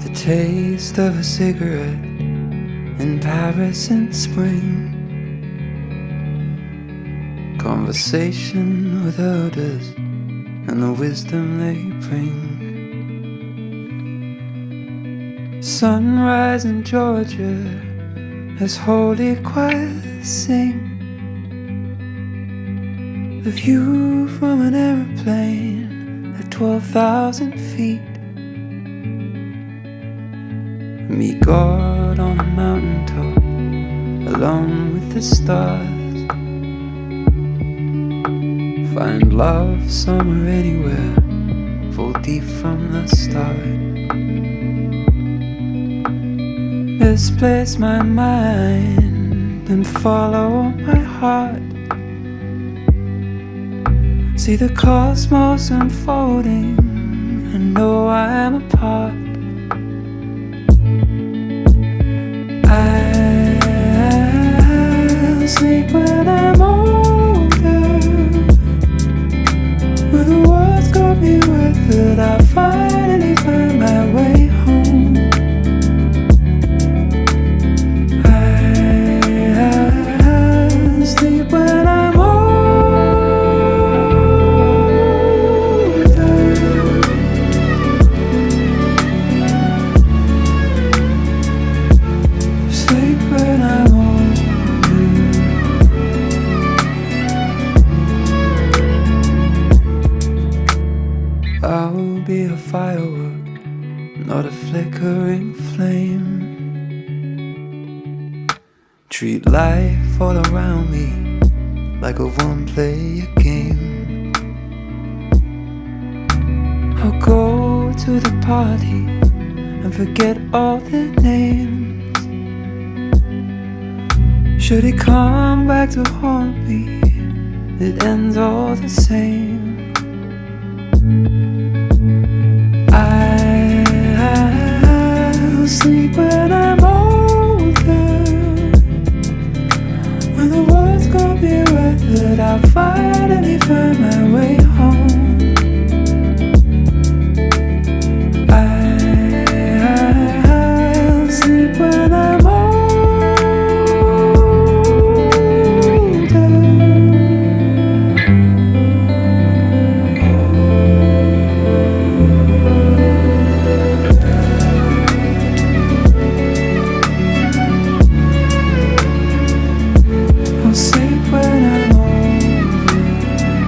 The taste of a cigarette in Paris in spring. Conversation with elders and the wisdom they bring. Sunrise in Georgia as holy choirs sing. The view from an aeroplane at 12,000 feet. Meet God on a mountaintop alone with the stars. Find love somewhere, anywhere, fall deep from the start. Misplace my mind and follow my heart. See the cosmos unfolding and know I'm a part. I'll sleep when I'm older. When the world's got me withered, I'll finally find my way home. I'll sleep when I'm older. Sleep when I'm older. I'll be a firework, not a flickering flame. Treat life all around me like a one-player game. I'll go to the party and forget all the names. Should it come back to haunt me, it ends all the same. I'll sleep when I'm